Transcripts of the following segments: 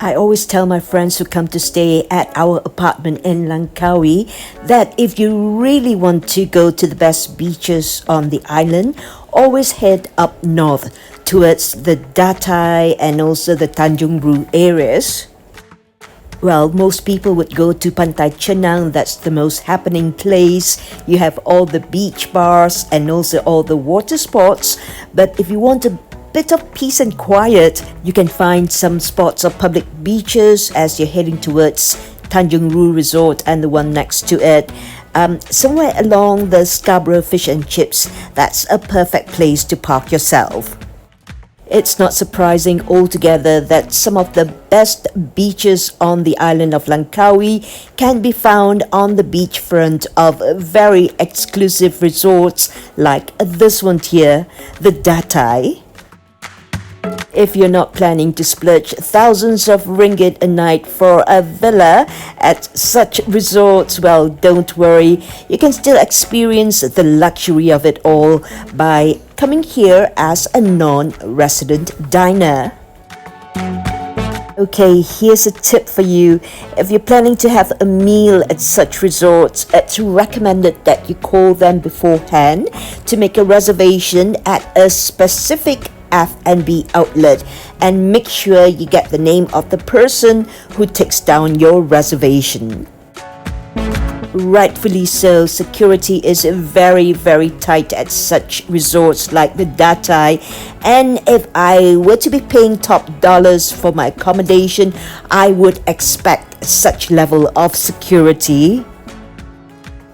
I always tell my friends who come to stay at our apartment in Langkawi that if you really want to go to the best beaches on the island, always head up north towards the Datai and also the Tanjung Ru areas. Well, most people would go to Pantai Chenang, that's the most happening place. You have all the beach bars and also all the water sports. But if you want a bit of peace and quiet, you can find some spots of public beaches as you're heading towards Tanjung Ru Resort and the one next to it. Somewhere along the Scarborough Fish and Chips, that's a perfect place to park yourself. It's not surprising altogether that some of the best beaches on the island of Langkawi can be found on the beachfront of very exclusive resorts like this one here, the Datai. If you're not planning to splurge thousands of ringgit a night for a villa at such resorts, well, don't worry. You can still experience the luxury of it all by coming here as a non-resident diner. Okay, here's a tip for you. If you're planning to have a meal at such resorts, it's recommended that you call them beforehand to make a reservation at a specific F&B outlet and make sure you get the name of the person who takes down your reservation. Rightfully so, security is very, very tight at such resorts like the Datai, and if I were to be paying top dollars for my accommodation, I would expect such level of security.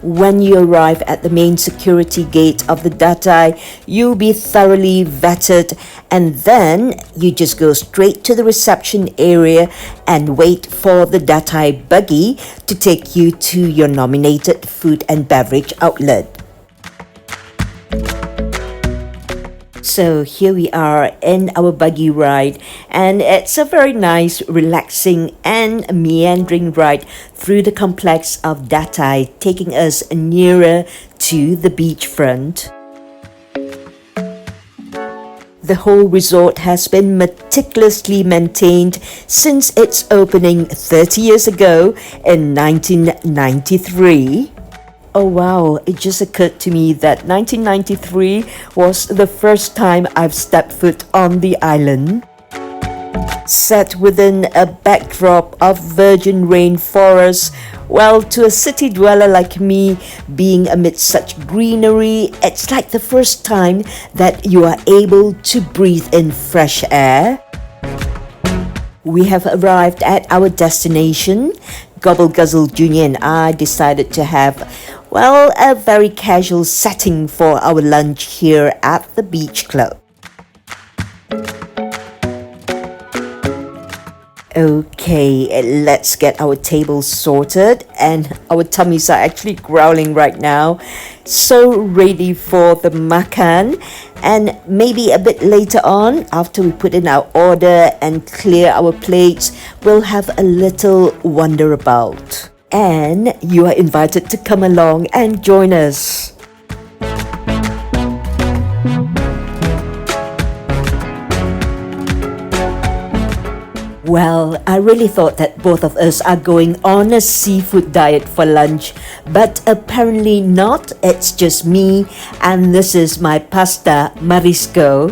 When you arrive at the main security gate of the Datai, you'll be thoroughly vetted, and then you just go straight to the reception area and wait for the Datai buggy to take you to your nominated food and beverage outlet. So here we are in our buggy ride, and it's a very nice, relaxing and meandering ride through the complex of Datai, taking us nearer to the beachfront. The whole resort has been meticulously maintained since its opening 30 years ago in 1993. Oh wow, it just occurred to me that 1993 was the first time I've stepped foot on the island. Set within a backdrop of virgin rainforest, well, to a city dweller like me, being amidst such greenery, it's like the first time that you are able to breathe in fresh air. We have arrived at our destination. Gobble Guzzle Jr. and I decided to have, well, a very casual setting for our lunch here at the beach club. Okay, let's get our tables sorted, and our tummies are actually growling right now. So ready for the makan, and maybe a bit later on, after we put in our order and clear our plates, we'll have a little wander about. And you are invited to come along and join us. Well, I really thought that both of us are going on a seafood diet for lunch, but apparently not. It's just me, and this is my pasta marisco.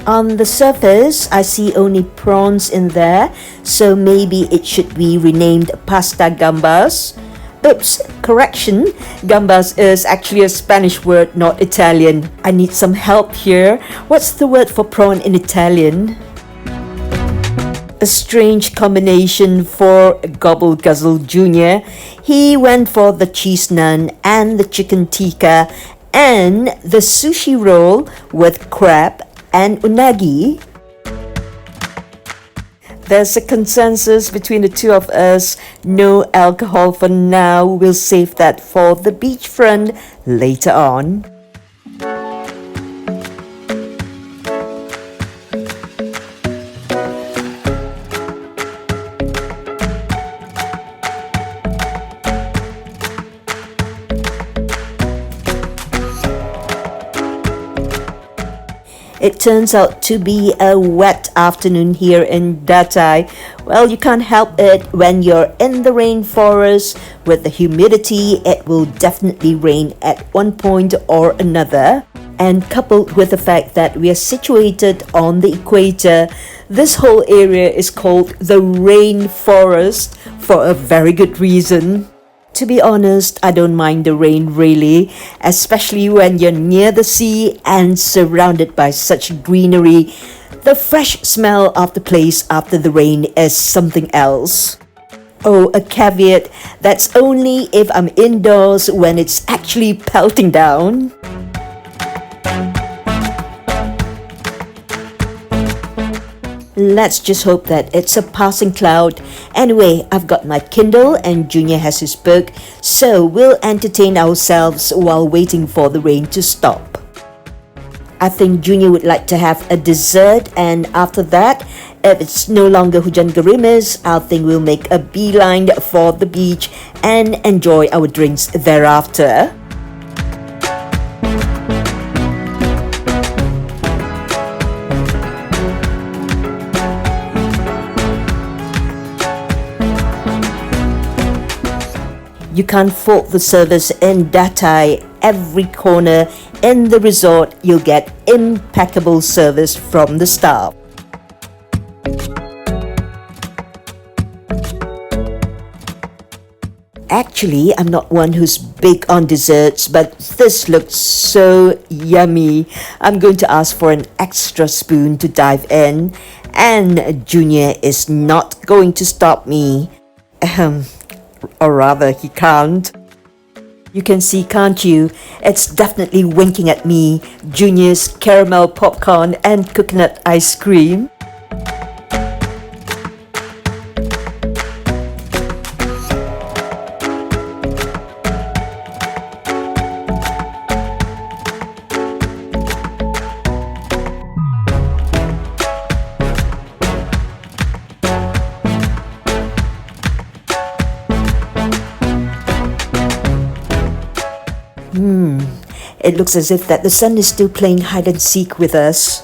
On the surface, I see only prawns in there, so maybe it should be renamed pasta gambas. Oops, correction, gambas is actually a Spanish word, not Italian. I need some help here. What's the word for prawn in Italian? A strange combination for Gobble Guzzle Jr. He went for the cheese naan and the chicken tikka and the sushi roll with crab and unagi. There's a consensus between the two of us. No alcohol for now. We'll save that for the beachfront later on. It turns out to be a wet afternoon here in Datai. Well, you can't help it. When you're in the rainforest with the humidity, it will definitely rain at one point or another. And coupled with the fact that we are situated on the equator, this whole area is called the rainforest for a very good reason. To be honest, I don't mind the rain really, especially when you're near the sea and surrounded by such greenery. The fresh smell of the place after the rain is something else. Oh, a caveat, that's only if I'm indoors when it's actually pelting down. Let's just hope that it's a passing cloud. Anyway, I've got my Kindle and Junior has his book, so we'll entertain ourselves while waiting for the rain to stop. I think Junior would like to have a dessert, and after that, if it's no longer hujan gerimis, I think we'll make a beeline for the beach and enjoy our drinks thereafter. You can't fault the service in Datai. Every corner in the resort, you'll get impeccable service from the staff. Actually, I'm not one who's big on desserts, but this looks so yummy. I'm going to ask for an extra spoon to dive in, and Junior is not going to stop me. Or rather, he can't. You can see, can't you? It's definitely winking at me. Junior's caramel popcorn and coconut ice cream. It looks as if that the sun is still playing hide and seek with us.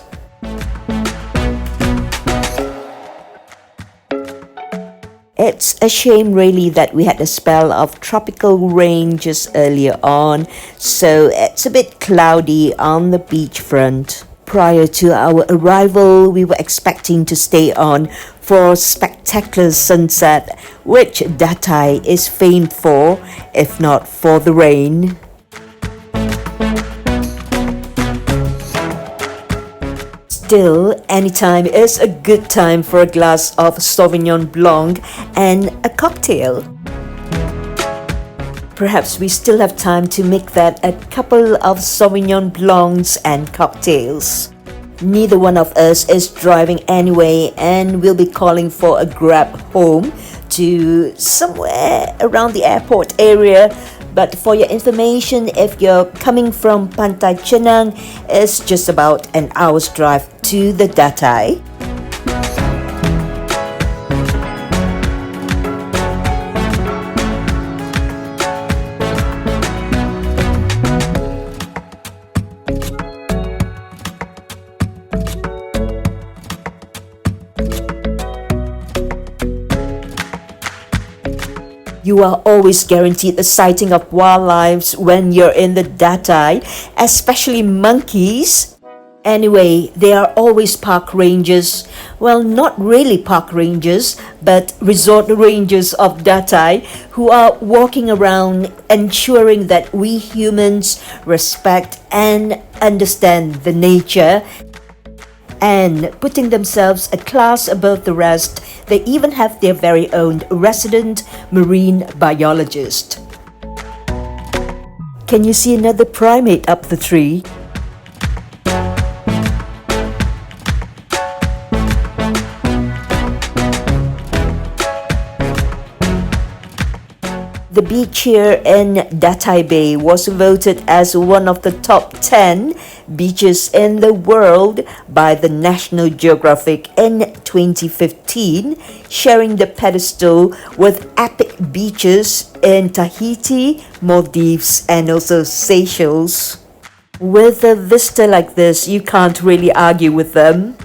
It's a shame really that we had a spell of tropical rain just earlier on, so it's a bit cloudy on the beachfront. Prior to our arrival, we were expecting to stay on for a spectacular sunset, which Datai is famed for, if not for the rain. Still, anytime is a good time for a glass of Sauvignon Blanc and a cocktail. Perhaps we still have time to make that a couple of Sauvignon Blancs and cocktails. Neither one of us is driving anyway, and we'll be calling for a grab home to somewhere around the airport area. But for your information, if you're coming from Pantai Chenang, it's just about an hour's drive to the Datai. You are always guaranteed a sighting of wildlife when you're in the Datai, especially monkeys. Anyway, there are always park rangers. Well, not really park rangers, but resort rangers of Datai who are walking around ensuring that we humans respect and understand the nature, and putting themselves a class above the rest. They even have their very own resident marine biologist. Can you see another primate up the tree? The beach here in Datai Bay was voted as one of the top 10 beaches in the world by the National Geographic in 2015, sharing the pedestal with epic beaches in Tahiti, Maldives, and also Seychelles. With a vista like this, you can't really argue with them.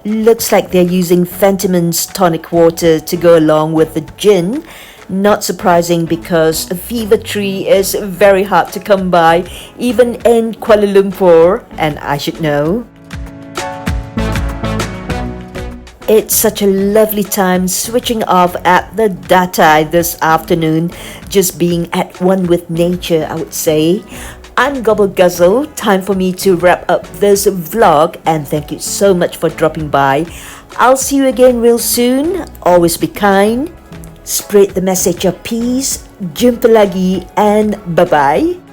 Looks like they're using Fentiman's tonic water to go along with the gin. Not surprising because a fever tree is very hard to come by, even in Kuala Lumpur, and I should know. It's such a lovely time switching off at the Datai this afternoon, just being at one with nature, I would say. I'm Gobble Guzzle. Time for me to wrap up this vlog, and thank you so much for dropping by. I'll see you again real soon. Always be kind. Spread the message of peace. Jumpa lagi and bye-bye.